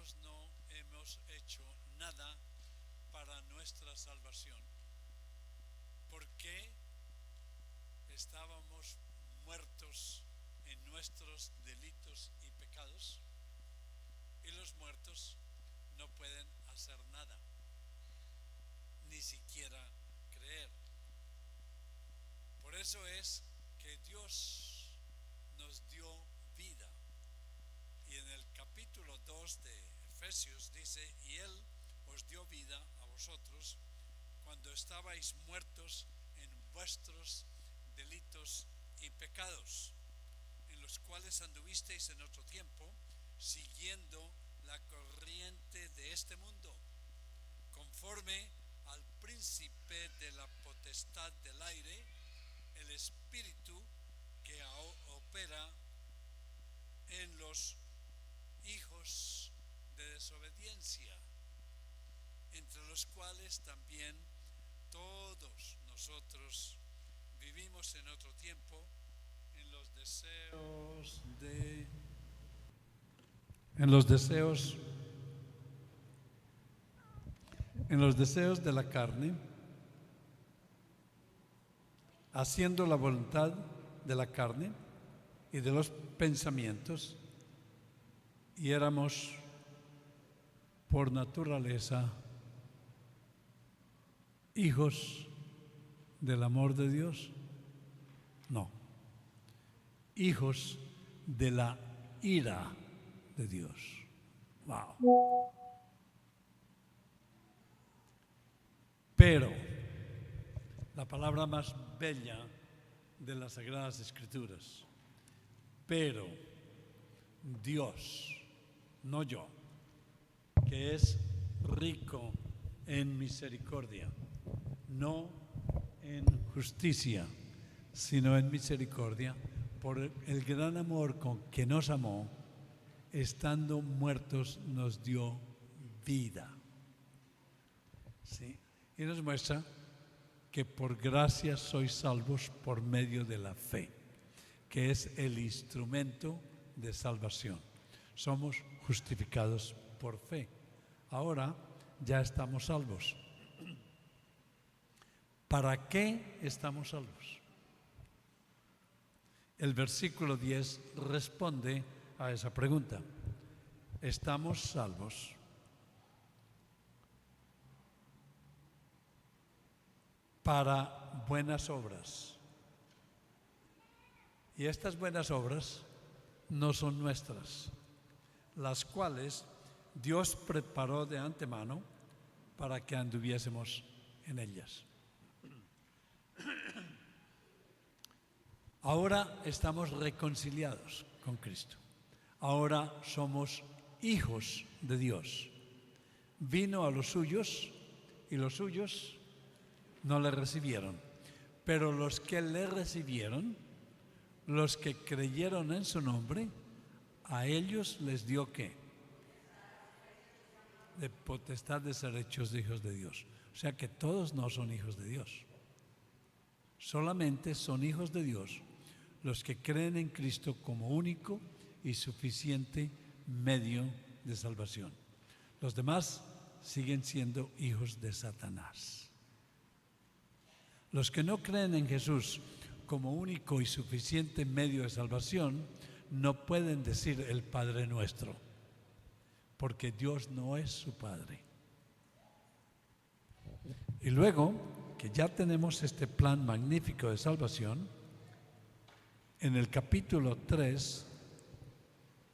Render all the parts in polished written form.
nosotros no hemos hecho nada para nuestra salvación, porque estábamos muertos en nuestros delitos y pecados, y los muertos no pueden hacer nada, ni siquiera creer. Por eso es que Dios nos dio vida. Y en el capítulo 2 de Efesios dice: y Él os dio vida a vosotros cuando estabais muertos en vuestros delitos y pecados, en los cuales anduvisteis en otro tiempo, siguiendo la corriente de este mundo, conforme al príncipe de la potestad del aire, el espíritu que opera en los hijos de desobediencia, entre los cuales también todos nosotros vivimos en otro tiempo en los deseos de la carne, haciendo la voluntad de la carne y de los pensamientos, y éramos por naturaleza hijos del amor de Dios. No, hijos de la ira de Dios. Wow. Pero la palabra más bella de las Sagradas Escrituras: pero Dios, no yo, que es rico en misericordia, no en justicia, sino en misericordia, por el gran amor con que nos amó, estando muertos nos dio vida. ¿Sí? Y nos muestra que por gracia sois salvos por medio de la fe, que es el instrumento de salvación. Somos justificados por fe. Ahora ya estamos salvos. ¿Para qué estamos salvos? El versículo 10 responde a esa pregunta. Estamos salvos para buenas obras. Y estas buenas obras no son nuestras, las cuales Dios preparó de antemano para que anduviésemos en ellas. Ahora estamos reconciliados con Cristo. Ahora somos hijos de Dios. Vino a los suyos y los suyos no le recibieron. Pero los que le recibieron, los que creyeron en su nombre, a ellos les dio ¿qué? De potestad de ser hechos hijos de Dios. O sea que todos no son hijos de Dios. Solamente son hijos de Dios los que creen en Cristo como único y suficiente medio de salvación. Los demás siguen siendo hijos de Satanás. Los que no creen en Jesús como único y suficiente medio de salvación no pueden decir el Padre Nuestro, porque Dios no es su Padre. Y luego que ya tenemos este plan magnífico de salvación, en el capítulo 3,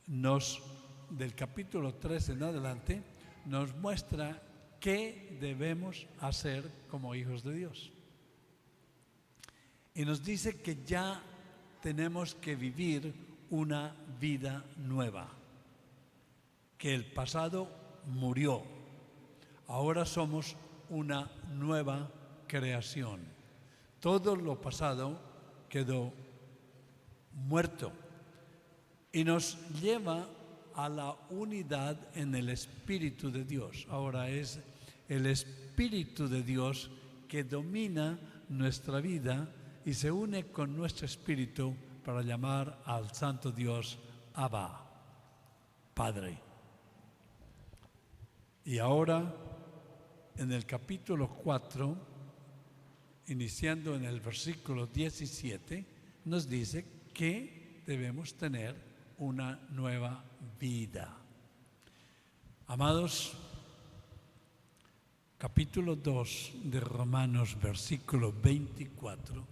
del capítulo 3 en adelante, nos muestra qué debemos hacer como hijos de Dios. Y nos dice que ya tenemos que vivir una vida nueva, que el pasado murió, ahora somos una nueva creación. Todo lo pasado quedó muerto y nos lleva a la unidad en el Espíritu de Dios. Ahora es el Espíritu de Dios que domina nuestra vida y se une con nuestro espíritu para llamar al Santo Dios Abba, Padre. Y ahora, en el capítulo 4, iniciando en el versículo 17, nos dice que debemos tener una nueva vida. Amados, capítulo 2 de Romanos, versículo 24,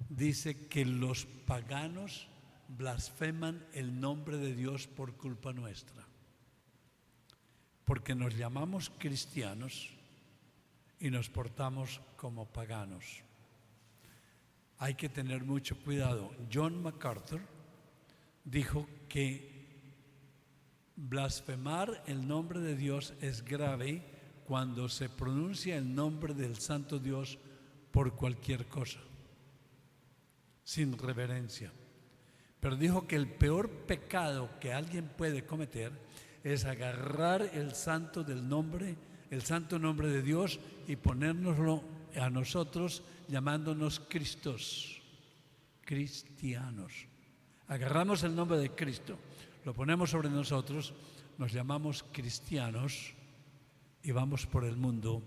dice que los paganos blasfeman el nombre de Dios por culpa nuestra, porque nos llamamos cristianos y nos portamos como paganos. Hay que tener mucho cuidado. John MacArthur dijo que blasfemar el nombre de Dios es grave cuando se pronuncia el nombre del Santo Dios por cualquier cosa, sin reverencia. Pero dijo que el peor pecado que alguien puede cometer es agarrar el santo nombre de Dios y ponérnoslo a nosotros llamándonos cristianos. Agarramos el nombre de Cristo, lo ponemos sobre nosotros, nos llamamos cristianos y vamos por el mundo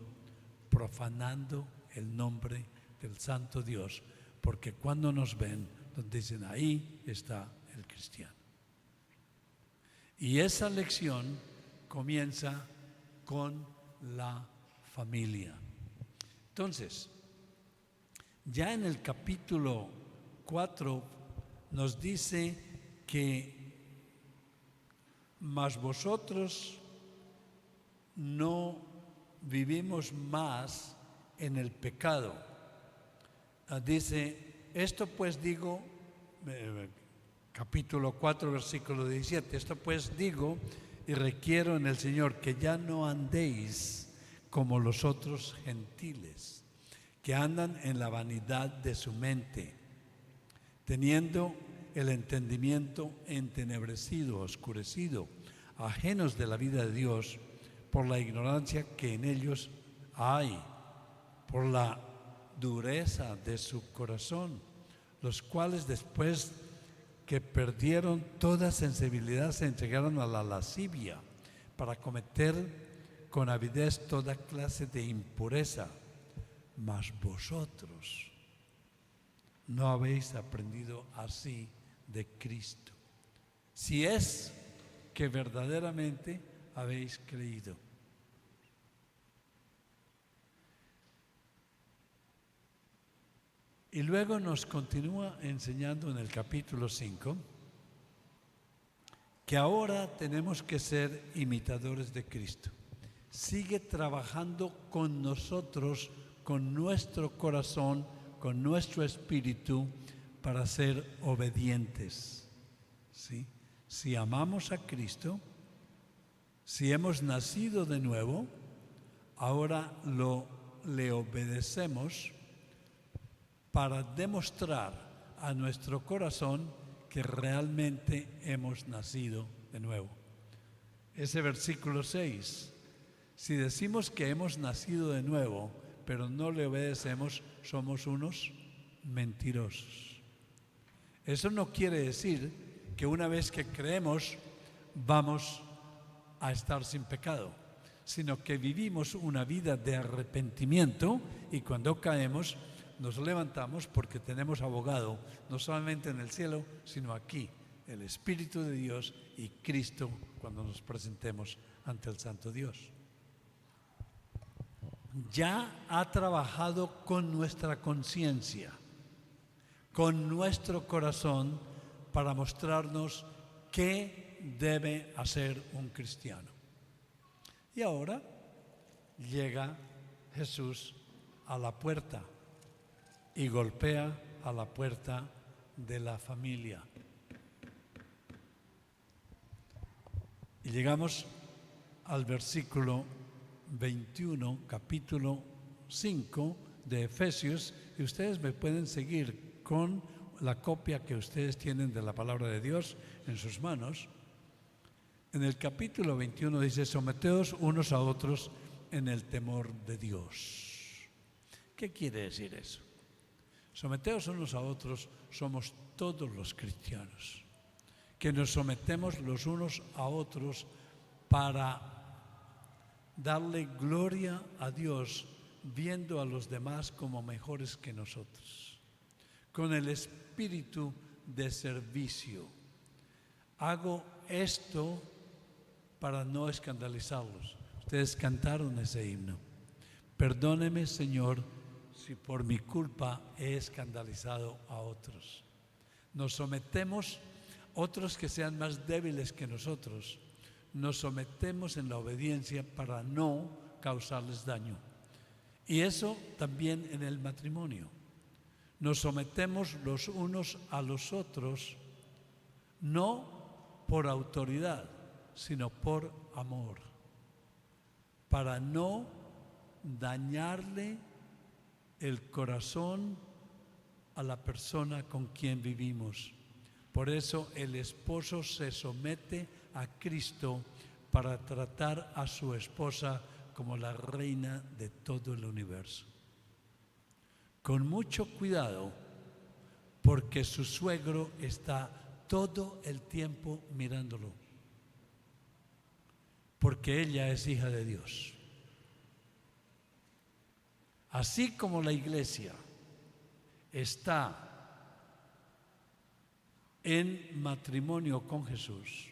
profanando el nombre del Santo Dios, porque cuando nos ven, nos dicen, ahí está el cristiano. Y esa lección comienza con la familia. Entonces, ya en el capítulo 4 nos dice que mas vosotros no vivimos más en el pecado. Dice, esto pues digo, capítulo 4, versículo 17, esto pues digo y requiero en el Señor que ya no andéis como los otros gentiles, que andan en la vanidad de su mente, teniendo el entendimiento entenebrecido, oscurecido, ajenos de la vida de Dios, por la ignorancia que en ellos hay, por la dureza de su corazón, los cuales después que perdieron toda sensibilidad se entregaron a la lascivia para cometer con avidez toda clase de impureza. Mas vosotros no habéis aprendido así de Cristo, si es que verdaderamente habéis creído. Y luego nos continúa enseñando en el capítulo 5 que ahora tenemos que ser imitadores de Cristo. Sigue trabajando con nosotros, con nuestro corazón, con nuestro espíritu, para ser obedientes. ¿Sí? Si amamos a Cristo, si hemos nacido de nuevo, ahora le obedecemos para demostrar a nuestro corazón que realmente hemos nacido de nuevo. Ese versículo 6, si decimos que hemos nacido de nuevo, pero no le obedecemos, somos unos mentirosos. Eso no quiere decir que una vez que creemos vamos a estar sin pecado, sino que vivimos una vida de arrepentimiento y cuando caemos nos levantamos porque tenemos abogado, no solamente en el cielo, sino aquí, el Espíritu de Dios y Cristo cuando nos presentemos ante el Santo Dios. Ya ha trabajado con nuestra conciencia, con nuestro corazón, para mostrarnos qué debe hacer un cristiano. Y ahora llega Jesús a la puerta y golpea a la puerta de la familia. Y llegamos al versículo 21, capítulo 5 de Efesios, y ustedes me pueden seguir con la copia que ustedes tienen de la palabra de Dios en sus manos. En el capítulo 21 dice, someteos unos a otros en el temor de Dios. ¿Qué quiere decir eso? Someteos unos a otros, somos todos los cristianos, que nos sometemos los unos a otros para darle gloria a Dios viendo a los demás como mejores que nosotros, con el espíritu de servicio. Hago esto para no escandalizarlos. Ustedes cantaron ese himno. Perdóneme, Señor, si por mi culpa he escandalizado a otros. Nos sometemos, otros que sean más débiles que nosotros, nos sometemos en la obediencia para no causarles daño. Y eso también en el matrimonio. Nos sometemos los unos a los otros, no por autoridad, sino por amor, para no dañarle el corazón a la persona con quien vivimos. Por eso el esposo se somete a Cristo para tratar a su esposa como la reina de todo el universo. Con mucho cuidado, porque su suegro está todo el tiempo mirándolo, porque ella es hija de Dios. Así como la iglesia está en matrimonio con Jesús,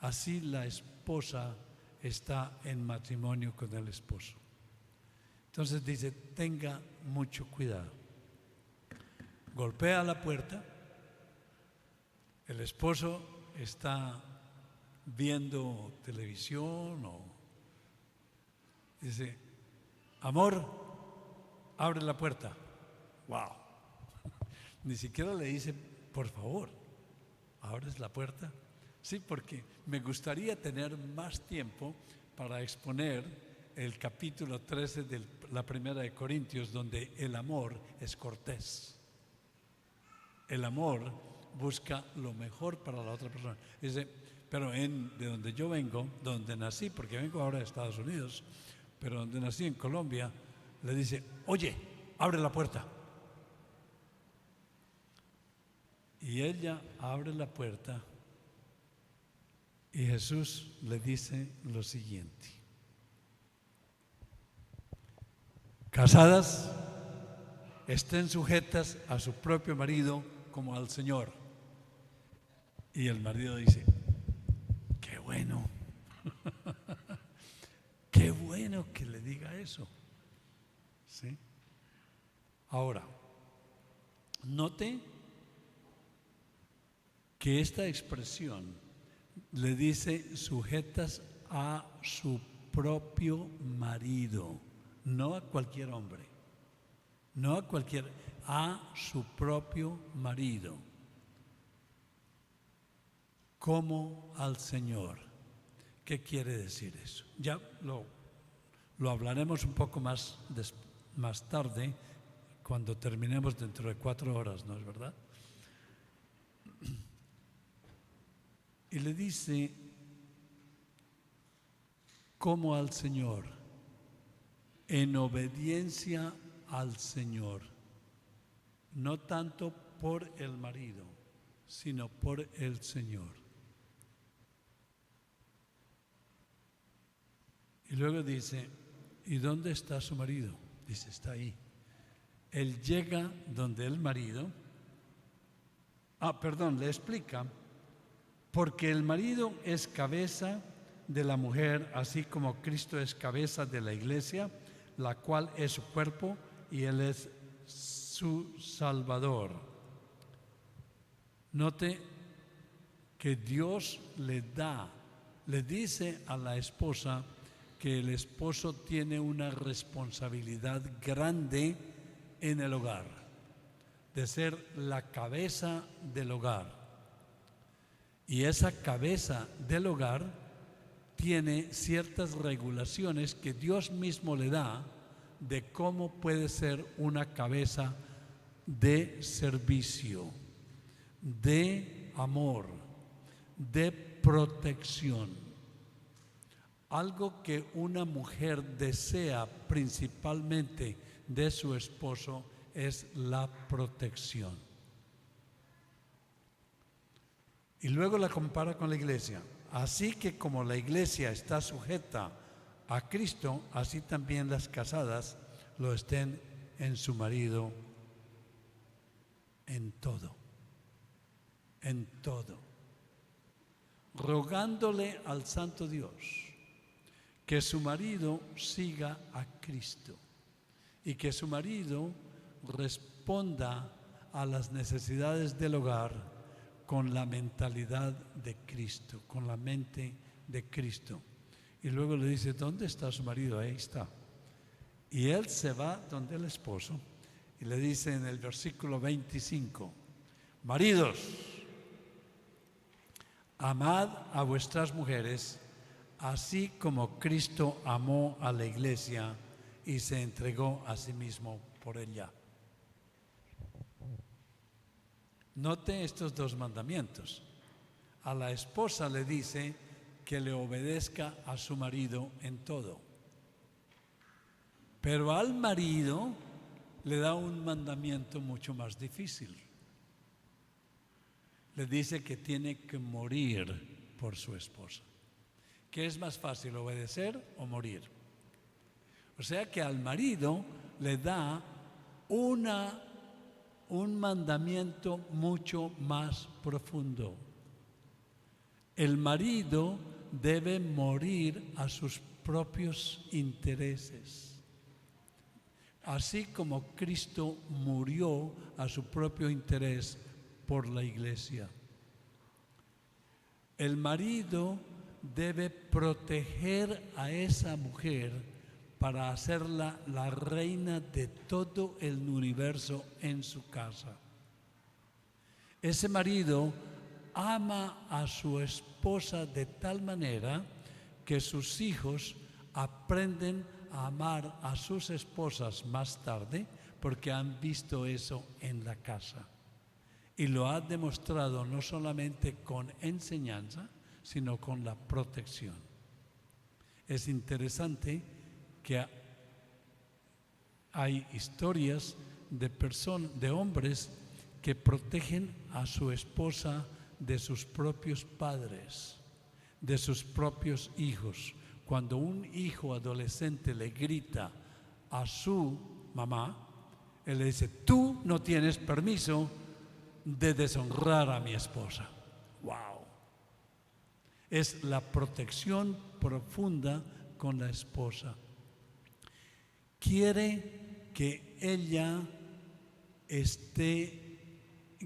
así la esposa está en matrimonio con el esposo. Entonces dice, tenga mucho cuidado. Golpea la puerta, el esposo está viendo televisión o dice, amor, abre la puerta. Wow. Ni siquiera le dice, por favor, ¿abres la puerta? Sí, porque me gustaría tener más tiempo para exponer el capítulo 13 de la primera de Corintios, donde el amor es cortés. El amor busca lo mejor para la otra persona. Dice, pero de donde yo vengo, donde nací, porque vengo ahora de Estados Unidos, pero donde nací en Colombia, le dice, oye, abre la puerta. Y ella abre la puerta y Jesús le dice lo siguiente: casadas, estén sujetas a su propio marido como al Señor. Y el marido dice, qué bueno, qué bueno que le diga eso. ¿Sí? Ahora, note que esta expresión le dice sujetas a su propio marido, no a cualquier hombre, no a cualquier, a su propio marido, como al Señor. ¿Qué quiere decir eso? Ya lo hablaremos un poco más tarde, cuando terminemos dentro de 4 horas, ¿no es verdad? Y le dice, como al Señor, en obediencia al Señor, no tanto por el marido, sino por el Señor. Y luego dice, ¿y dónde está su marido? Dice, está ahí. Él llega donde el marido, le explica, porque el marido es cabeza de la mujer, así como Cristo es cabeza de la iglesia, la cual es su cuerpo y Él es su Salvador. Note que Dios le dice a la esposa que el esposo tiene una responsabilidad grande en el hogar, de ser la cabeza del hogar. Y esa cabeza del hogar tiene ciertas regulaciones que Dios mismo le da de cómo puede ser una cabeza de servicio, de amor, de protección. Algo que una mujer desea principalmente de su esposo es la protección. Y luego la compara con la iglesia. Así que como la iglesia está sujeta a Cristo, así también las casadas lo estén en su marido en todo, rogándole al Santo Dios que su marido siga a Cristo y que su marido responda a las necesidades del hogar con la mentalidad de Cristo, con la mente de Cristo. Y luego le dice, ¿dónde está su marido? Ahí está. Y él se va donde el esposo y le dice en el versículo 25, maridos, amad a vuestras mujeres, así como Cristo amó a la iglesia y se entregó a sí mismo por ella. Note estos dos mandamientos. A la esposa le dice que le obedezca a su marido en todo. Pero al marido le da un mandamiento mucho más difícil. Le dice que tiene que morir por su esposa. ¿Qué es más fácil, obedecer o morir? O sea que al marido le da un mandamiento mucho más profundo. El marido debe morir a sus propios intereses, así como Cristo murió a su propio interés por la iglesia. El marido debe proteger a esa mujer para hacerla la reina de todo el universo en su casa. Ese marido ama a su esposa de tal manera que sus hijos aprenden a amar a sus esposas más tarde porque han visto eso en la casa. Y lo ha demostrado no solamente con enseñanza, sino con la protección. Es interesante que hay historias de hombres que protegen a su esposa de sus propios padres, de sus propios hijos. Cuando un hijo adolescente le grita a su mamá, él le dice, tú no tienes permiso de deshonrar a mi esposa. ¡Wow! Es la protección profunda con la esposa. Quiere que ella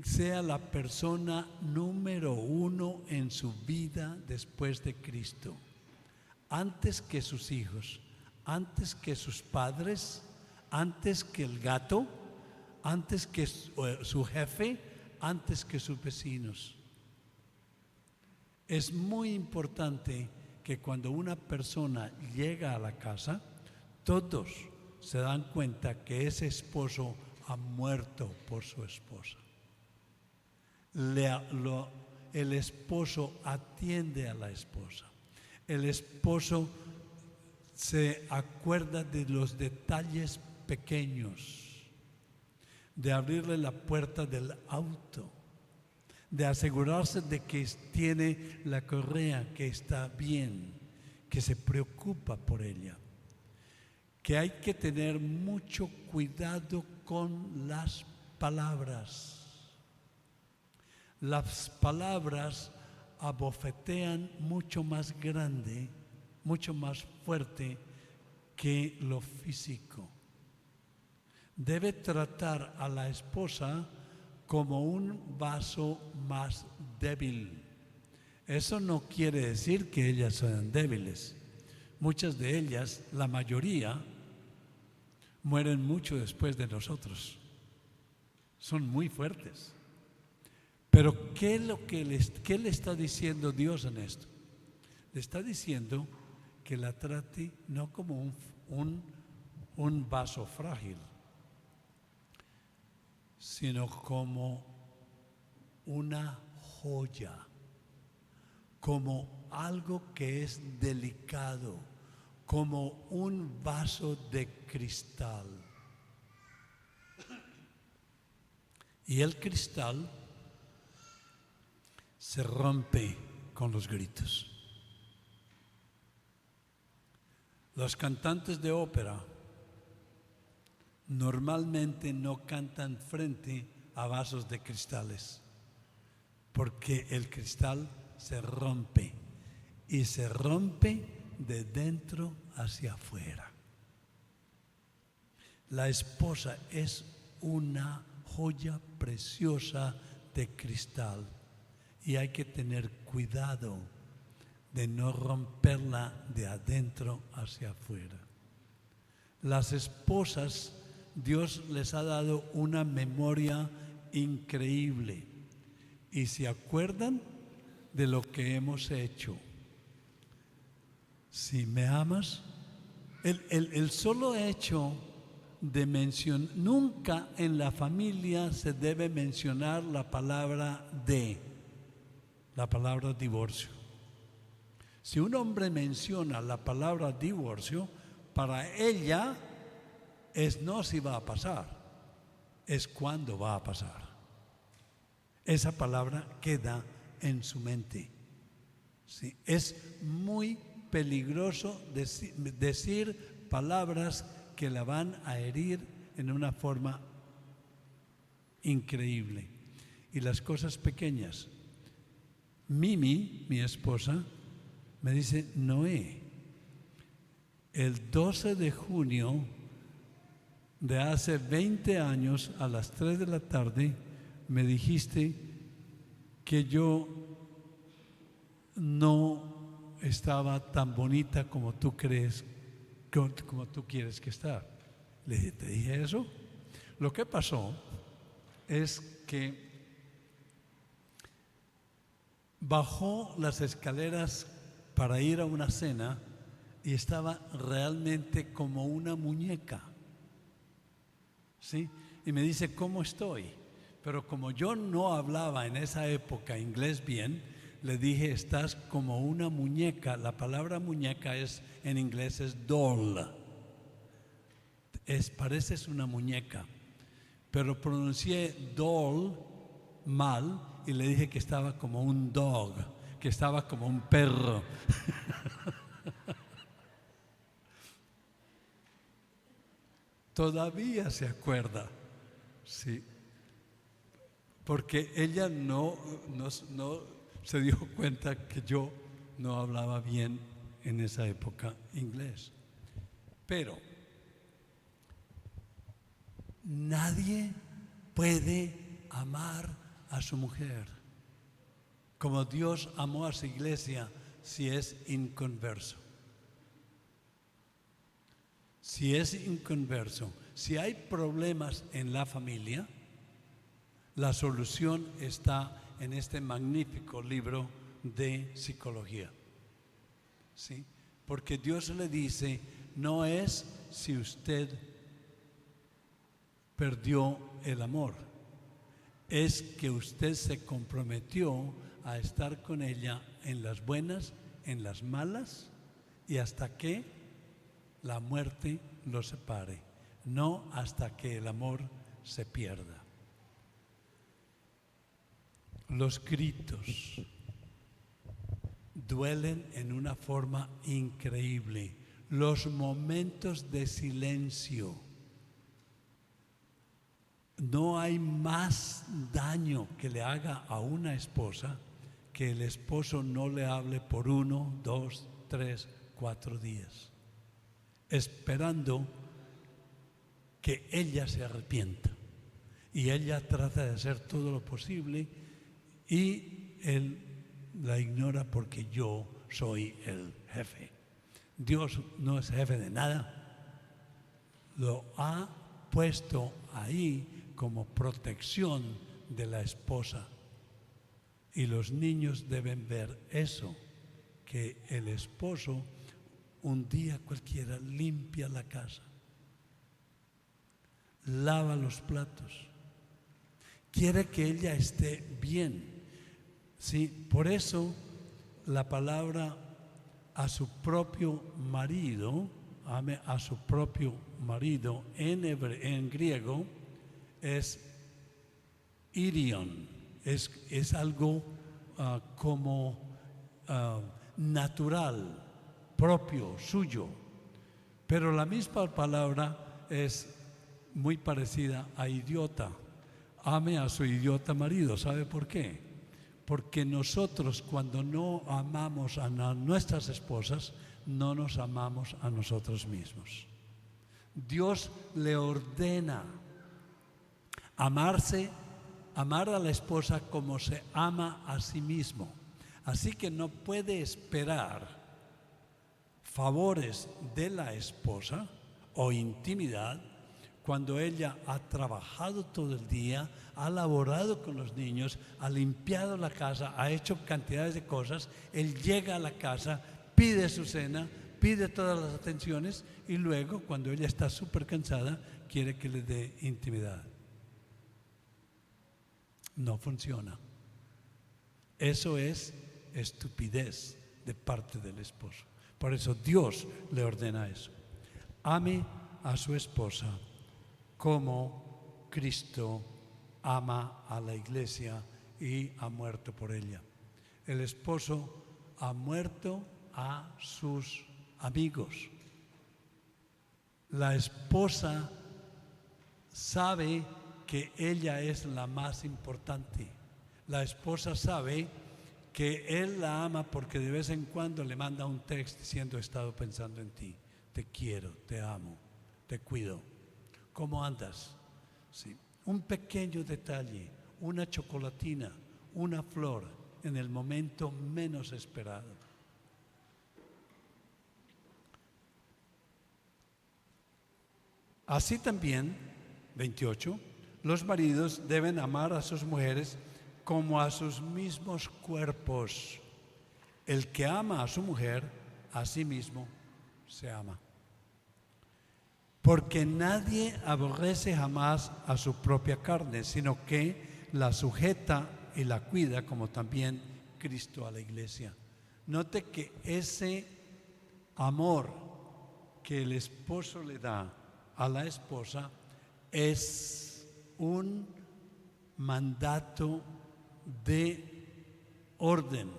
sea la persona número uno en su vida después de Cristo. Antes que sus hijos, antes que sus padres, antes que el gato, antes que su jefe, antes que sus vecinos. Es muy importante que cuando una persona llega a la casa, todos se dan cuenta que ese esposo ha muerto por su esposa. El esposo atiende a la esposa. El esposo se acuerda de los detalles pequeños, de abrirle la puerta del auto, de asegurarse de que tiene la correa, que está bien, que se preocupa por ella. Que hay que tener mucho cuidado con las palabras. Las palabras abofetean mucho más grande, mucho más fuerte que lo físico. Debe tratar a la esposa como un vaso más débil. Eso no quiere decir que ellas sean débiles. Muchas de ellas, la mayoría, mueren mucho después de nosotros. Son muy fuertes. Pero ¿qué le está diciendo Dios en esto? Le está diciendo que la trate no como un vaso frágil, sino como una joya, como algo que es delicado, como un vaso de cristal. Y el cristal se rompe con los gritos. Los cantantes de ópera normalmente no cantan frente a vasos de cristales, porque el cristal se rompe y se rompe de dentro hacia afuera. La esposa es una joya preciosa de cristal y hay que tener cuidado de no romperla de adentro hacia afuera. Las esposas, Dios les ha dado una memoria increíble y se acuerdan de lo que hemos hecho. Si me amas, el solo hecho de mencionar, nunca en la familia se debe mencionar la palabra divorcio. Si un hombre menciona la palabra divorcio, para ella es no si va a pasar, es cuándo va a pasar. Esa palabra queda en su mente. ¿Sí? Es muy peligroso decir palabras que la van a herir en una forma increíble. Y las cosas pequeñas. Mimi, mi esposa, me dice: Noé, el 12 de junio de hace 20 años a las 3 de la tarde me dijiste que yo no estaba tan bonita como tú crees, como tú quieres que está. Le dije: ¿te dije eso? Lo que pasó es que bajó las escaleras para ir a una cena y estaba realmente como una muñeca, ¿sí? Y me dice: ¿cómo estoy? Pero como yo no hablaba en esa época inglés bien, le dije: estás como una muñeca. La palabra muñeca en inglés es doll. Pareces una muñeca. Pero pronuncié doll mal y le dije que estaba como un dog, que estaba como un perro. Todavía se acuerda, sí, porque ella no se dio cuenta que yo no hablaba bien en esa época inglés. Pero nadie puede amar a su mujer como Dios amó a su iglesia si es inconverso. Si es inconverso, si hay problemas en la familia, la solución está en este magnífico libro de psicología. ¿Sí? Porque Dios le dice: no es si usted perdió el amor, es que usted se comprometió a estar con ella en las buenas, en las malas y hasta que la muerte lo separe, no hasta que el amor se pierda. Los gritos duelen en una forma increíble. Los momentos de silencio. No hay más daño que le haga a una esposa que el esposo no le hable por 1, 2, 3, 4 días, esperando que ella se arrepienta. Y ella trata de hacer todo lo posible y él la ignora porque yo soy el jefe. Dios no es jefe de nada. Lo ha puesto ahí como protección de la esposa. Y los niños deben ver eso, que el esposo un día cualquiera limpia la casa, lava los platos, quiere que ella esté bien. ¿Sí? Por eso la palabra a su propio marido, ame a su propio marido, en griego es irion, es algo como natural, propio, suyo. Pero la misma palabra es muy parecida a idiota. Ame a su idiota marido. ¿Sabe por qué? Porque nosotros, cuando no amamos a nuestras esposas, no nos amamos a nosotros mismos. Dios le ordena amar a la esposa como se ama a sí mismo. Así que no puede esperar favores de la esposa o intimidad cuando ella ha trabajado todo el día, ha laborado con los niños, ha limpiado la casa, ha hecho cantidades de cosas. Él llega a la casa, pide su cena, pide todas las atenciones y luego, cuando ella está súper cansada, quiere que le dé intimidad. No funciona. Eso es estupidez de parte del esposo. Por eso Dios le ordena eso. Ame a su esposa como Cristo ama a la iglesia y ha muerto por ella. El esposo ha muerto a sus amigos. La esposa sabe que ella es la más importante. La esposa sabe que él la ama porque de vez en cuando le manda un texto diciendo: he estado pensando en ti, te quiero, te amo, te cuido. ¿Cómo andas? Sí. Un pequeño detalle, una chocolatina, una flor en el momento menos esperado. Así también, 28, los maridos deben amar a sus mujeres como a sus mismos cuerpos. El que ama a su mujer, a sí mismo se ama. Porque nadie aborrece jamás a su propia carne, sino que la sujeta y la cuida, como también Cristo a la iglesia. Note que ese amor que el esposo le da a la esposa es un mandato de orden,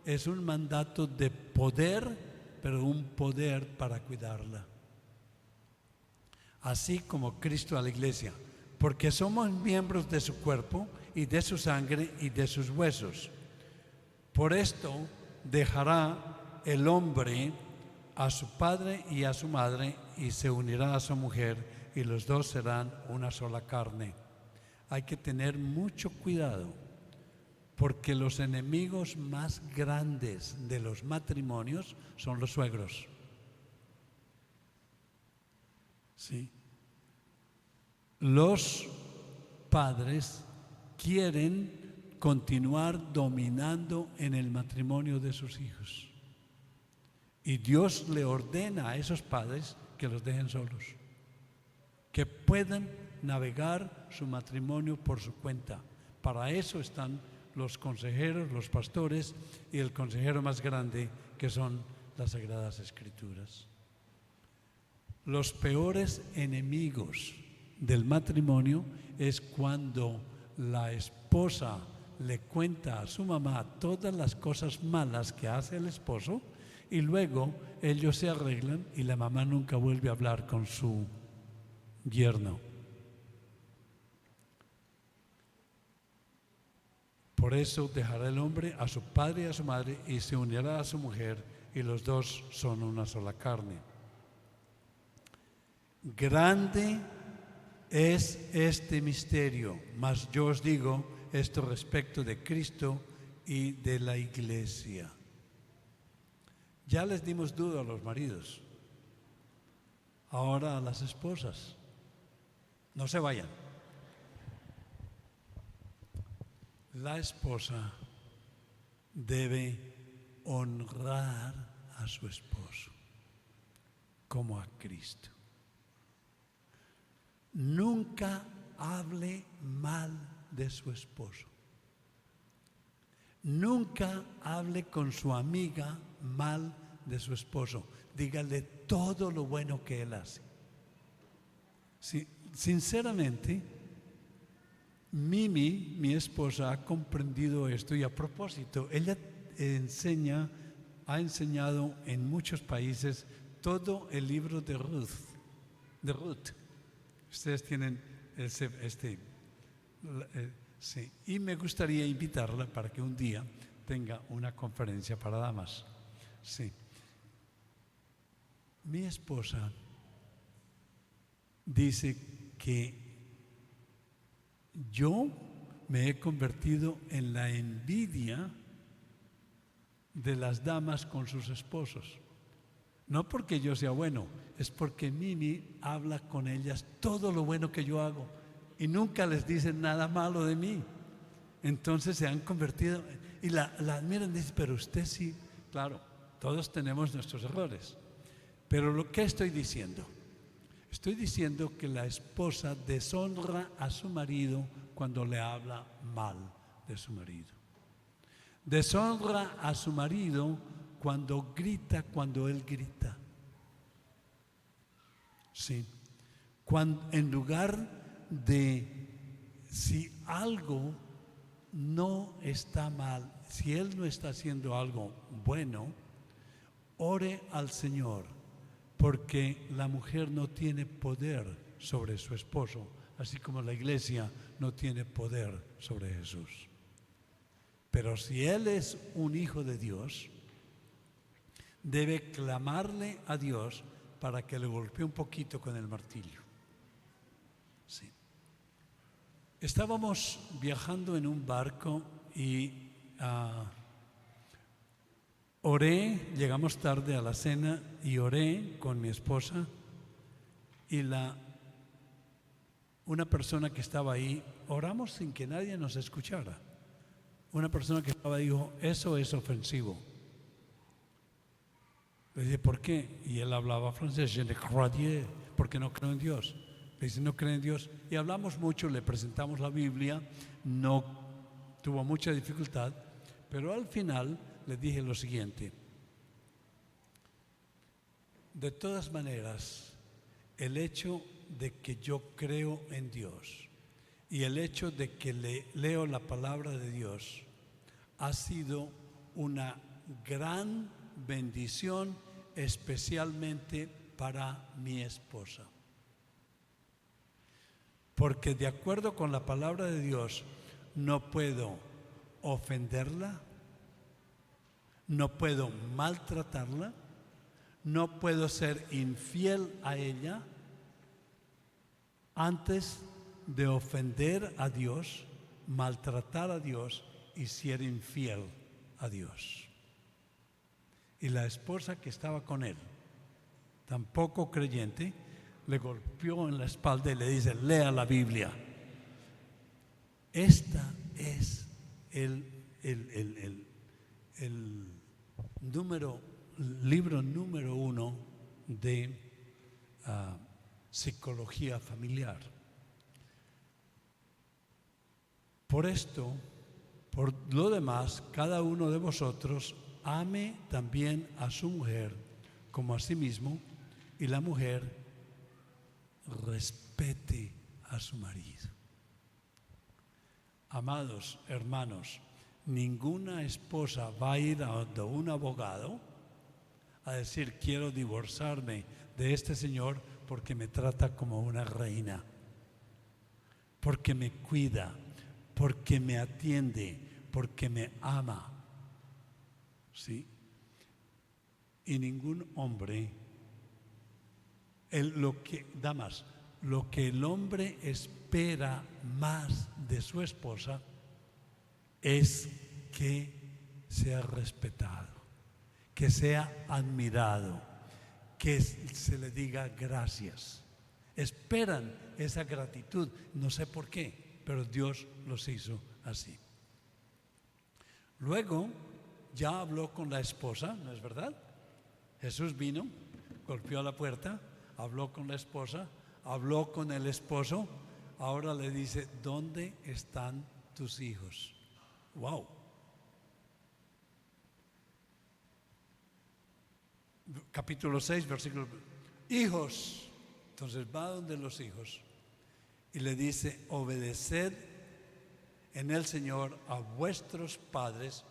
es un mandato de poder, pero un poder para cuidarla. Así como Cristo a la iglesia, porque somos miembros de su cuerpo y de su sangre y de sus huesos. Por esto dejará el hombre a su padre y a su madre y se unirá a su mujer y los dos serán una sola carne. Hay que tener mucho cuidado porque los enemigos más grandes de los matrimonios son los suegros. ¿Sí? Los padres quieren continuar dominando en el matrimonio de sus hijos. Y Dios le ordena a esos padres que los dejen solos, que puedan navegar su matrimonio por su cuenta. Para eso están los consejeros, los pastores y el consejero más grande, que son las Sagradas Escrituras. Los peores enemigos del matrimonio es cuando la esposa le cuenta a su mamá todas las cosas malas que hace el esposo y luego ellos se arreglan y la mamá nunca vuelve a hablar con su yerno. Por eso dejará el hombre a su padre y a su madre y se unirá a su mujer y los dos son una sola carne. Grande es este misterio, mas yo os digo esto respecto de Cristo y de la iglesia. Ya les dimos duda a los maridos, ahora a las esposas. No se vayan. La esposa debe honrar a su esposo como a Cristo. Nunca hable mal de su esposo. Nunca hable con su amiga mal de su esposo. Dígale todo lo bueno que él hace. Sí, sinceramente, Mimi, mi esposa, ha comprendido esto y a propósito, ella ha enseñado en muchos países todo el libro de Ruth. Ustedes tienen sí. Y me gustaría invitarla para que un día tenga una conferencia para damas. Sí. Mi esposa dice que yo me he convertido en la envidia de las damas con sus esposos. No porque yo sea bueno, es porque Mimi habla con ellas todo lo bueno que yo hago y nunca les dicen nada malo de mí. Entonces se han convertido y la admiran y dicen, pero usted sí. Claro, todos tenemos nuestros errores. Pero lo que estoy diciendo que la esposa deshonra a su marido cuando le habla mal de su marido. Deshonra a su marido cuando grita, cuando él grita. Sí. En lugar de, si algo no está mal, si él no está haciendo algo bueno, ore al Señor, porque la mujer no tiene poder sobre su esposo, así como la iglesia no tiene poder sobre Jesús. Pero si él es un hijo de Dios, debe clamarle a Dios para que le golpee un poquito con el martillo. Sí. Estábamos viajando en un barco y oré, llegamos tarde a la cena y oré con mi esposa y una persona que estaba ahí, oramos sin que nadie nos escuchara. Una persona que estaba ahí dijo, eso es ofensivo. Le dije, ¿por qué? Y él hablaba francés, je ne crois Dieu, porque no creo en Dios. Le dice, no creo en Dios. Y hablamos mucho, le presentamos la Biblia, no tuvo mucha dificultad, pero al final le dije lo siguiente: de todas maneras, el hecho de que yo creo en Dios y el hecho de que leo la palabra de Dios ha sido una gran bendición, especialmente para mi esposa. Porque de acuerdo con la palabra de Dios, no puedo ofenderla, no puedo maltratarla, no puedo ser infiel a ella antes de ofender a Dios, maltratar a Dios y ser infiel a Dios. Y la esposa que estaba con él, tampoco creyente, le golpeó en la espalda y le dice, lea la Biblia. Esta es el libro número 1 de psicología familiar. Por esto, por lo demás, cada uno de vosotros ame también a su mujer como a sí mismo, y la mujer respete a su marido. Amados hermanos, ninguna esposa va a ir a un abogado a decir, quiero divorciarme de este señor porque me trata como una reina, porque me cuida, porque me atiende, porque me ama. ¿Sí? Y ningún hombre, damas, lo que el hombre espera más de su esposa es que sea respetado, que sea admirado, que se le diga gracias. Esperan esa gratitud, no sé por qué, pero Dios los hizo así. Luego ya habló con la esposa, ¿no es verdad? Jesús vino, golpeó la puerta, habló con la esposa, habló con el esposo. Ahora le dice, ¿dónde están tus hijos? ¡Wow! Capítulo 6, versículo. Hijos. Entonces va donde los hijos y le dice, obedeced en el Señor a vuestros padres,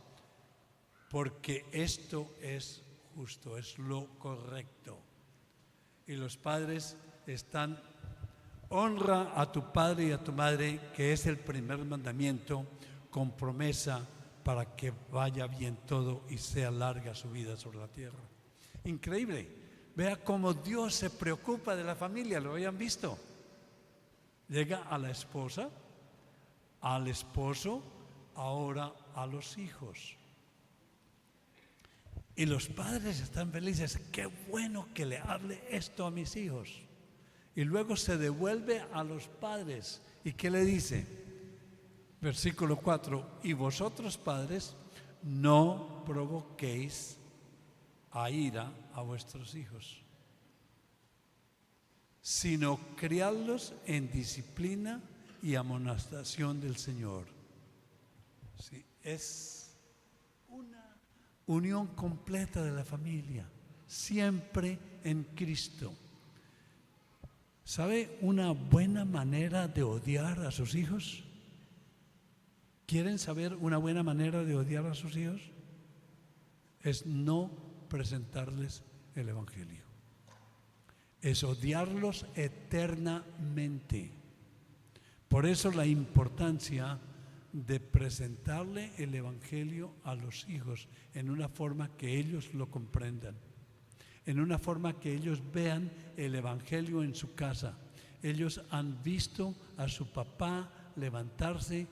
porque esto es justo, es lo correcto. Y los padres están: honra a tu padre y a tu madre, que es el primer mandamiento, con promesa para que vaya bien todo y sea larga su vida sobre la tierra. Increíble. Vea cómo Dios se preocupa de la familia. ¿Lo habían visto? Llega a la esposa, al esposo, ahora a los hijos. Y los padres están felices. Qué bueno que le hable esto a mis hijos. Y luego se devuelve a los padres. ¿Y qué le dice? Versículo 4: y vosotros, padres, no provoquéis a ira a vuestros hijos, sino criadlos en disciplina y amonestación del Señor. Sí, es una unión completa de la familia, siempre en Cristo. ¿Sabe una buena manera de odiar a sus hijos? ¿Quieren saber una buena manera de odiar a sus hijos? Es no presentarles el Evangelio. Es odiarlos eternamente. Por eso la importancia de presentarle el Evangelio a los hijos en una forma que ellos lo comprendan, en una forma que ellos vean el Evangelio en su casa. Ellos han visto a su papá levantarse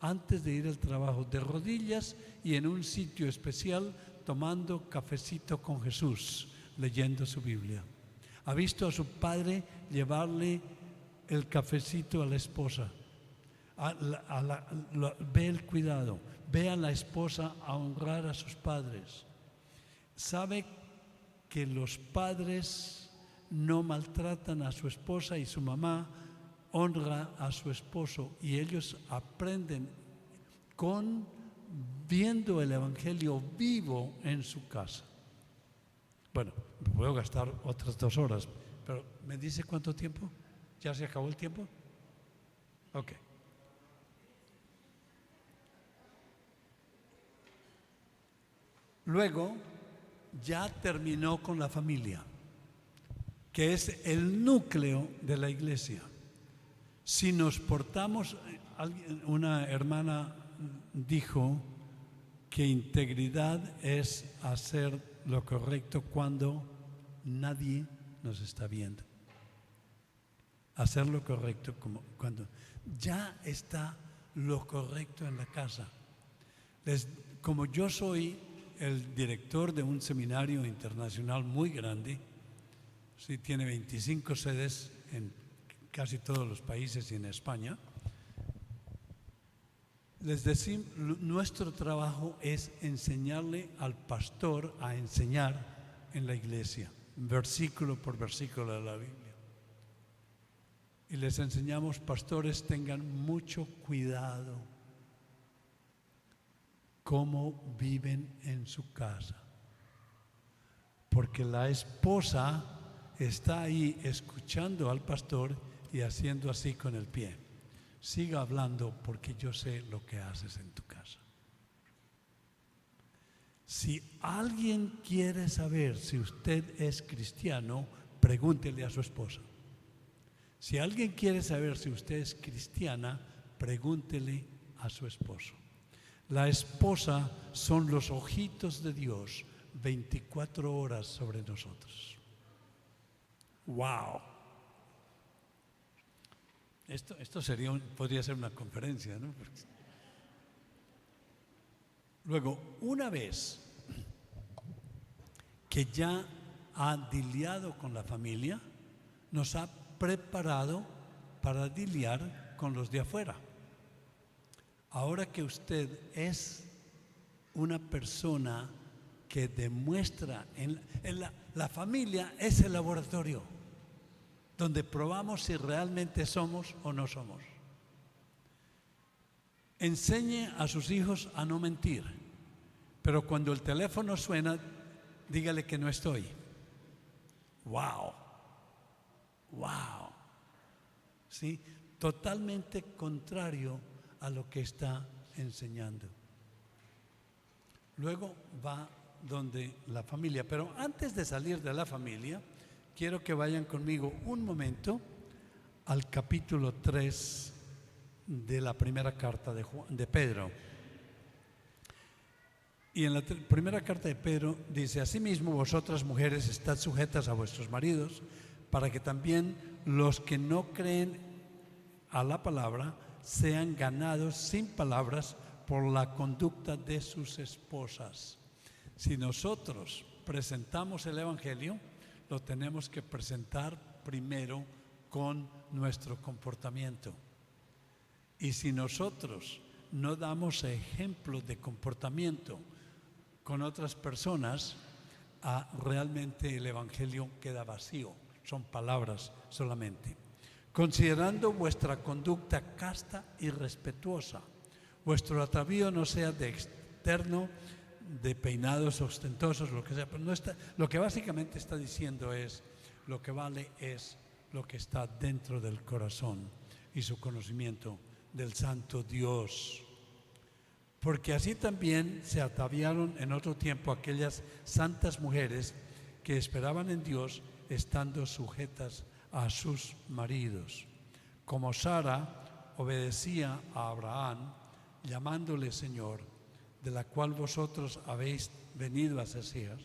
antes de ir al trabajo de rodillas y en un sitio especial tomando cafecito con Jesús, leyendo su Biblia. Ha visto a su padre llevarle el cafecito a la esposa. Ve el cuidado, ve a la esposa a honrar a sus padres. Sabe que los padres no maltratan a su esposa y su mamá honra a su esposo, y ellos aprenden viendo el Evangelio vivo en su casa. Bueno, me puedo gastar otras 2 horas, pero ¿me dice cuánto tiempo? ¿Ya se acabó el tiempo? Ok. Luego, ya terminó con la familia, que es el núcleo de la iglesia. Si nos portamos, una hermana dijo que integridad es hacer lo correcto cuando nadie nos está viendo. Hacer lo correcto cuando ya está lo correcto en la casa. Como yo soy el director de un seminario internacional muy grande, sí, tiene 25 sedes en casi todos los países y en España. Les decimos, nuestro trabajo es enseñarle al pastor a enseñar en la iglesia, versículo por versículo de la Biblia. Y les enseñamos: pastores, tengan mucho cuidado cómo viven en su casa, porque la esposa está ahí escuchando al pastor y haciendo así con el pie. Siga hablando, porque yo sé lo que haces en tu casa. Si alguien quiere saber si usted es cristiano, pregúntele a su esposa. Si alguien quiere saber si usted es cristiana, pregúntele a su esposo. La esposa son los ojitos de Dios 24 horas sobre nosotros. ¡Wow! Esto podría ser una conferencia, ¿no? Luego, una vez que ya ha diliado con la familia, nos ha preparado para diliar con los de afuera. Ahora que usted es una persona que demuestra, la familia es el laboratorio donde probamos si realmente somos o no somos. Enseñe a sus hijos a no mentir, pero cuando el teléfono suena, dígale que no estoy. ¡Wow! ¡Wow! ¿Sí? Totalmente contrario a lo que está enseñando. Luego va donde la familia, pero antes de salir de la familia, quiero que vayan conmigo un momento al capítulo 3 de la primera carta de Pedro. Y en la primera carta de Pedro dice: asimismo vosotras mujeres estad sujetas a vuestros maridos, para que también los que no creen a la palabra sean ganados sin palabras por la conducta de sus esposas. Si nosotros presentamos el Evangelio, lo tenemos que presentar primero con nuestro comportamiento. Y si nosotros no damos ejemplo de comportamiento con otras personas, realmente el Evangelio queda vacío, son palabras solamente. Considerando vuestra conducta casta y respetuosa, vuestro atavío no sea de externo, de peinados ostentosos, lo que sea, pero no está, lo que básicamente está diciendo es: lo que vale es lo que está dentro del corazón y su conocimiento del santo Dios. Porque así también se ataviaron en otro tiempo aquellas santas mujeres que esperaban en Dios, estando sujetas a sus maridos, como Sara obedecía a Abraham, llamándole Señor, de la cual vosotros habéis venido a ser hijas,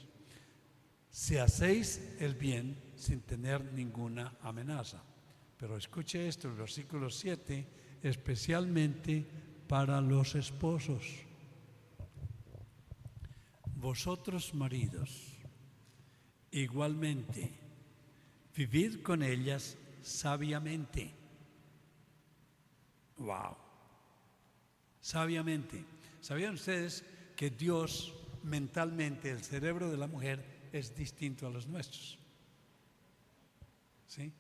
si hacéis el bien sin tener ninguna amenaza. Pero escuche esto, el versículo 7, especialmente para los esposos. Vosotros, maridos, igualmente, vivid con ellas sabiamente. ¡Wow! Sabiamente. ¿Sabían ustedes que Dios mentalmente, el cerebro de la mujer es distinto a los nuestros? ¿Sí?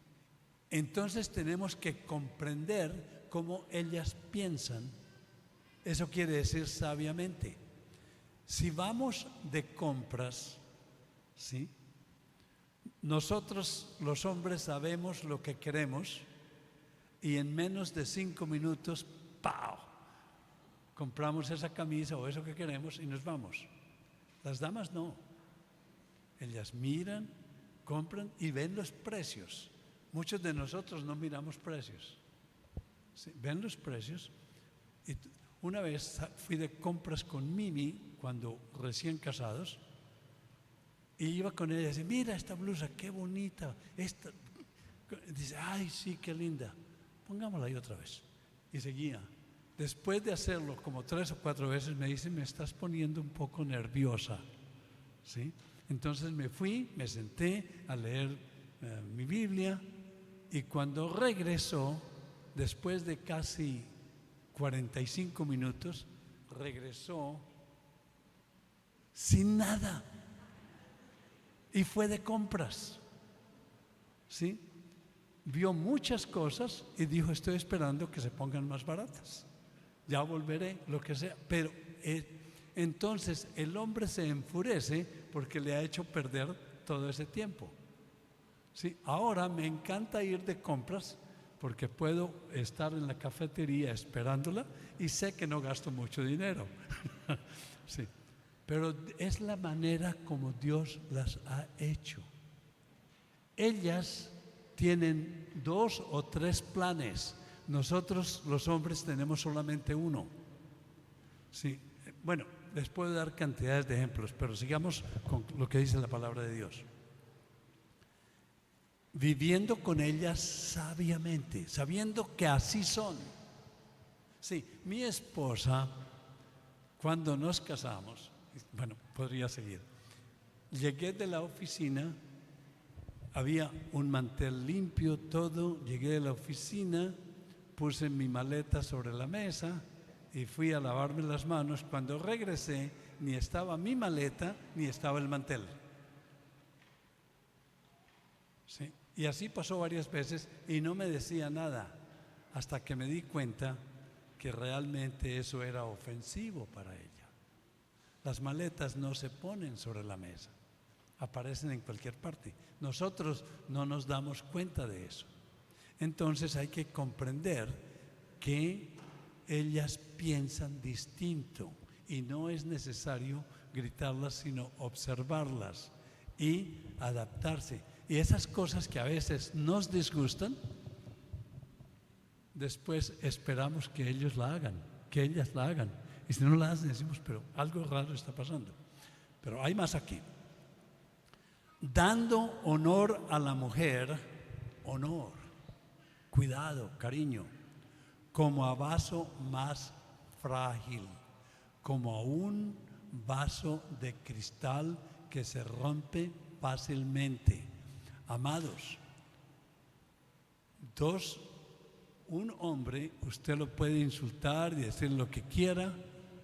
Entonces tenemos que comprender cómo ellas piensan. Eso quiere decir sabiamente. Si vamos de compras, ¿sí?, nosotros los hombres sabemos lo que queremos y en menos de 5 minutos, ¡pau!, compramos esa camisa o eso que queremos y nos vamos. Las damas no. Ellas miran, compran y ven los precios. Muchos de nosotros no miramos precios. ¿Sí? Ven los precios. Y una vez fui de compras con Mimi, cuando recién casados, y iba con ella y decía: mira esta blusa, qué bonita. Esta. Dice: ay, sí, qué linda. Pongámosla ahí otra vez. Y seguía. Después de hacerlo como 3 o 4 veces, me dice: me estás poniendo un poco nerviosa. ¿Sí? Entonces me fui, me senté a leer mi Biblia, y cuando regresó, después de casi 45 minutos, regresó sin nada. Y fue de compras. ¿Sí? Vio muchas cosas y dijo: estoy esperando que se pongan más baratas. Ya volveré, lo que sea. Pero entonces el hombre se enfurece porque le ha hecho perder todo ese tiempo. ¿Sí? Ahora me encanta ir de compras porque puedo estar en la cafetería esperándola y sé que no gasto mucho dinero. Sí. Pero es la manera como Dios las ha hecho. Ellas tienen 2 o 3 planes. Nosotros los hombres tenemos solamente uno. Sí. Bueno, les puedo dar cantidades de ejemplos, pero sigamos con lo que dice la palabra de Dios. Viviendo con ellas sabiamente, sabiendo que así son. Sí, mi esposa, cuando nos casamos, bueno, podría seguir. Llegué de la oficina, había un mantel limpio, todo. Llegué a la oficina, puse mi maleta sobre la mesa y fui a lavarme las manos. Cuando regresé, ni estaba mi maleta, ni estaba el mantel. ¿Sí? Y así pasó varias veces y no me decía nada, hasta que me di cuenta que realmente eso era ofensivo para ella. Las maletas no se ponen sobre la mesa, aparecen en cualquier parte. Nosotros no nos damos cuenta de eso. Entonces hay que comprender que ellas piensan distinto y no es necesario gritarlas, sino observarlas y adaptarse. Y esas cosas que a veces nos disgustan, después esperamos que ellos la hagan, que ellas la hagan. Y si no la hacen, decimos, pero algo raro está pasando. Pero hay más aquí. Dando honor a la mujer, honor, cuidado, cariño, como a vaso más frágil, como a un vaso de cristal que se rompe fácilmente. Amados, un hombre, usted lo puede insultar y decir lo que quiera,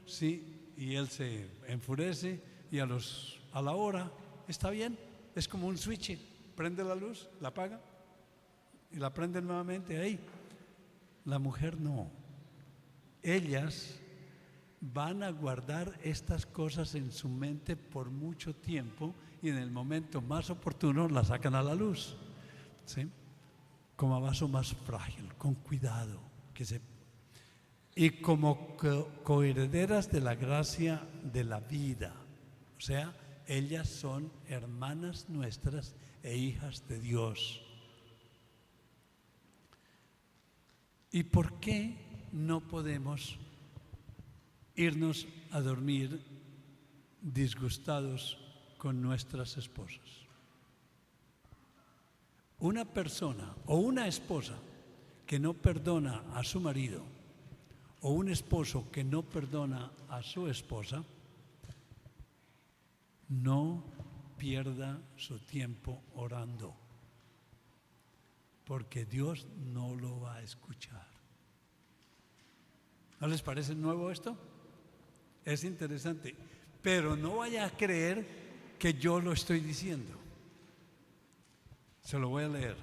¿sí? Y él se enfurece y a la hora está bien, es como un switch, prende la luz, la apaga y la prende nuevamente ahí. La mujer no. Ellas van a guardar estas cosas en su mente por mucho tiempo y en el momento más oportuno las sacan a la luz, ¿sí? Como a vaso más frágil, con cuidado, y como coherederas de la gracia de la vida. O sea, ellas son hermanas nuestras e hijas de Dios. ¿Y por qué no podemos irnos a dormir disgustados con nuestras esposas? Una persona o una esposa que no perdona a su marido o un esposo que no perdona a su esposa, no pierda su tiempo orando, porque Dios no lo va a escuchar. ¿No les parece nuevo esto? Es interesante, pero no vaya a creer que yo lo estoy diciendo. Se lo voy a leer.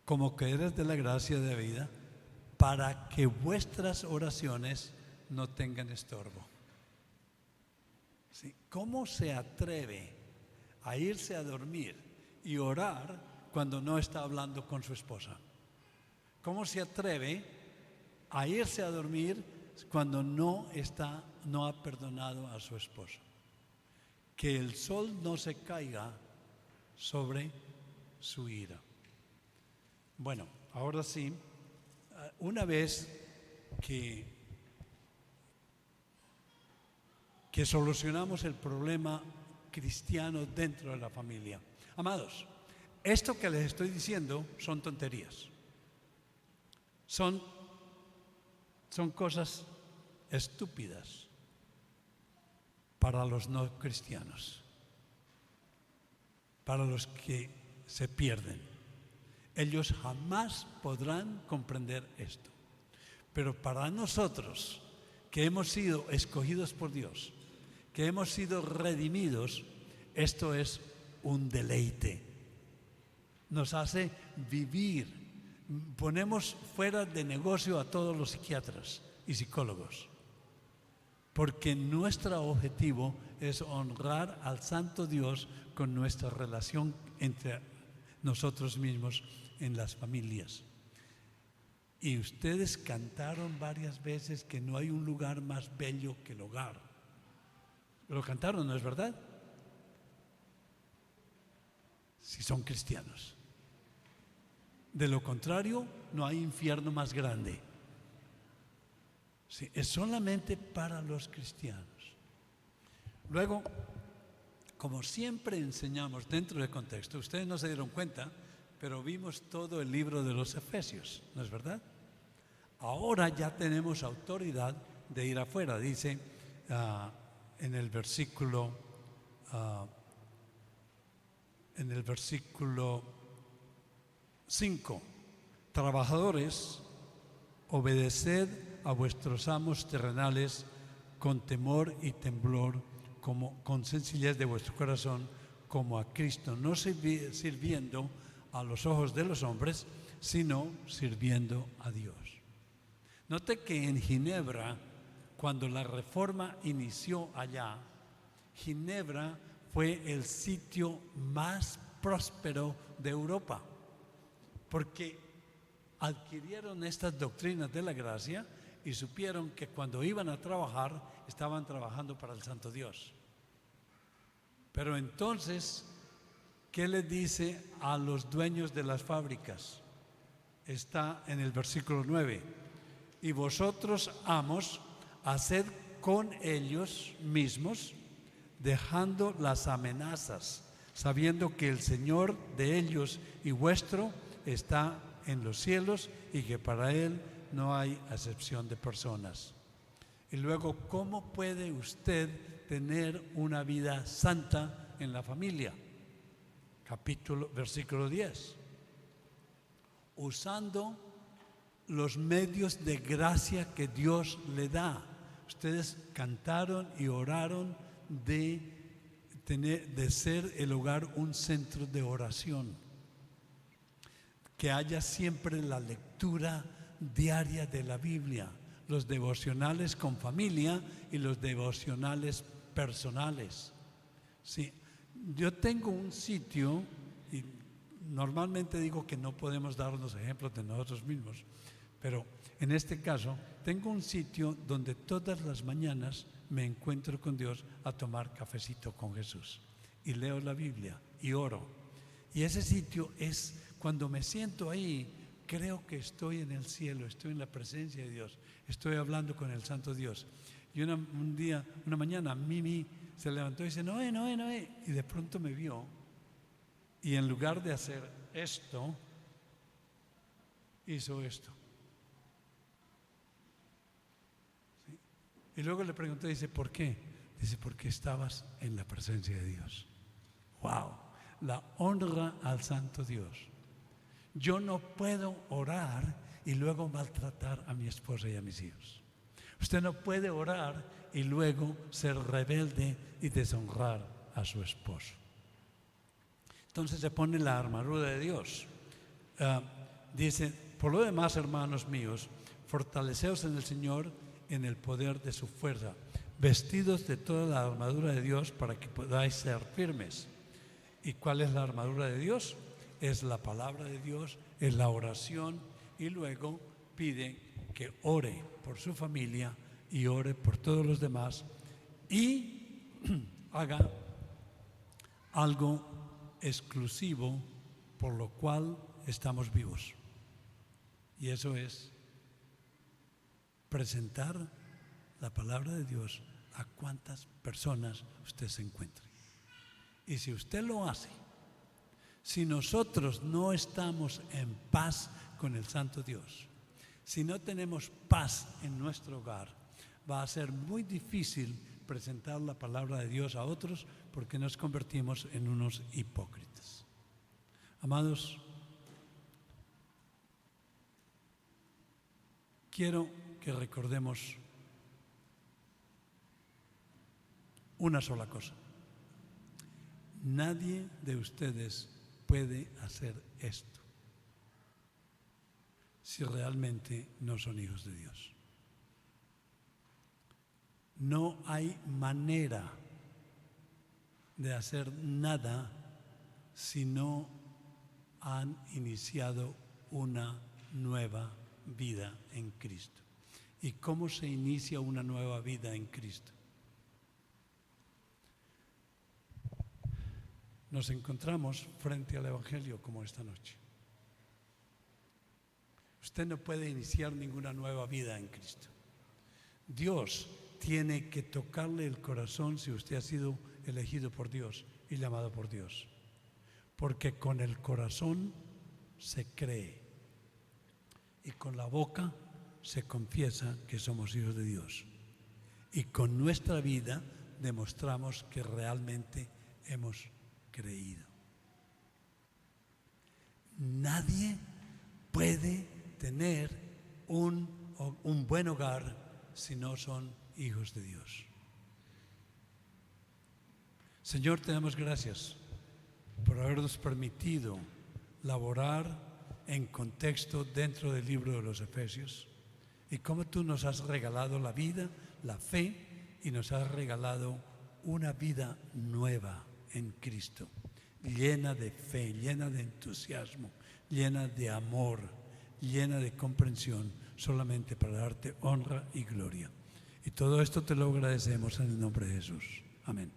Como que eres de la gracia de vida, para que vuestras oraciones no tengan estorbo. ¿Sí? ¿Cómo se atreve a irse a dormir y orar cuando no está hablando con su esposa? ¿Cómo se atreve a irse a dormir cuando no ha perdonado a su esposo? Que el sol no se caiga sobre su ira. Bueno, ahora sí, una vez que solucionamos el problema cristiano dentro de la familia. Amados, esto que les estoy diciendo son tonterías. Son cosas estúpidas para los no cristianos, para los que se pierden. Ellos jamás podrán comprender esto. Pero para nosotros, que hemos sido escogidos por Dios, que hemos sido redimidos, esto es un deleite. Nos hace vivir. Ponemos fuera de negocio a todos los psiquiatras y psicólogos, porque nuestro objetivo es honrar al Santo Dios con nuestra relación entre nosotros mismos en las familias. Y ustedes cantaron varias veces que no hay un lugar más bello que el hogar. Lo cantaron, ¿no es verdad? Si son cristianos. De lo contrario, no hay infierno más grande. Sí, es solamente para los cristianos. Luego, como siempre enseñamos dentro del contexto, ustedes no se dieron cuenta, pero vimos todo el libro de los Efesios, ¿no es verdad? Ahora ya tenemos autoridad de ir afuera, dice en el versículo 5, trabajadores, obedeced a vuestros amos terrenales con temor y temblor, con sencillez de vuestro corazón, como a Cristo, no sirviendo a los ojos de los hombres, sino sirviendo a Dios. Note que en Ginebra, cuando la reforma inició allá, Ginebra fue el sitio más próspero de Europa, porque adquirieron estas doctrinas de la gracia y supieron que cuando iban a trabajar, estaban trabajando para el Santo Dios. Pero entonces ¿qué le dice a los dueños de las fábricas? Está en el versículo 9. Y vosotros, amos, haced con ellos mismos, dejando las amenazas, sabiendo que el Señor de ellos y vuestro está en los cielos y que para Él no hay acepción de personas. Y luego, ¿cómo puede usted tener una vida santa en la familia? Versículo 10. Usando los medios de gracia que Dios le da. Ustedes cantaron y oraron de ser el hogar un centro de oración. Que haya siempre la lectura diaria de la Biblia, los devocionales con familia y los devocionales personales. Sí, yo tengo un sitio, y normalmente digo que no podemos darnos ejemplos de nosotros mismos, pero en este caso tengo un sitio donde todas las mañanas me encuentro con Dios a tomar cafecito con Jesús y leo la Biblia y oro. Y ese sitio es, cuando me siento ahí, creo que estoy en el cielo, estoy en la presencia de Dios, estoy hablando con el Santo Dios. Y una mañana Mimi se levantó y dice: Noé, Noé, Noé, y de pronto me vio, y en lugar de hacer esto, hizo esto. ¿Sí? Y luego le pregunté, dice: ¿por qué? Dice: porque estabas en la presencia de Dios. ¡Wow! La honra al Santo Dios. Yo no puedo orar y luego maltratar a mi esposa y a mis hijos. Usted no puede orar y luego ser rebelde y deshonrar a su esposo. Entonces se pone la armadura de Dios. Dice: por lo demás, hermanos míos, fortaleceos en el Señor en el poder de su fuerza, vestidos de toda la armadura de Dios para que podáis ser firmes. ¿Y cuál es la armadura de Dios? Es la palabra de Dios, es la oración, y luego pide que ore por su familia y ore por todos los demás y haga algo exclusivo por lo cual estamos vivos. Y eso es presentar la palabra de Dios a cuantas personas usted se encuentre. Y si usted lo hace, si nosotros no estamos en paz con el Santo Dios, si no tenemos paz en nuestro hogar, va a ser muy difícil presentar la palabra de Dios a otros, porque nos convertimos en unos hipócritas. Amados, quiero que recordemos una sola cosa. Nadie de ustedes puede hacer esto si realmente no son hijos de Dios. No hay manera de hacer nada si no han iniciado una nueva vida en Cristo. ¿Y cómo se inicia una nueva vida en Cristo? Nos encontramos frente al Evangelio como esta noche. Usted no puede iniciar ninguna nueva vida en Cristo. Dios tiene que tocarle el corazón si usted ha sido elegido por Dios y llamado por Dios. Porque con el corazón se cree y con la boca se confiesa que somos hijos de Dios. Y con nuestra vida demostramos que realmente hemos creído. Nadie puede tener un buen hogar si no son hijos de Dios. Señor, te damos gracias por habernos permitido laborar en contexto dentro del libro de los Efesios, y cómo tú nos has regalado la vida, la fe, y nos has regalado una vida nueva en Cristo, llena de fe, llena de entusiasmo, llena de amor, llena de comprensión, solamente para darte honra y gloria. Y todo esto te lo agradecemos en el nombre de Jesús. Amén.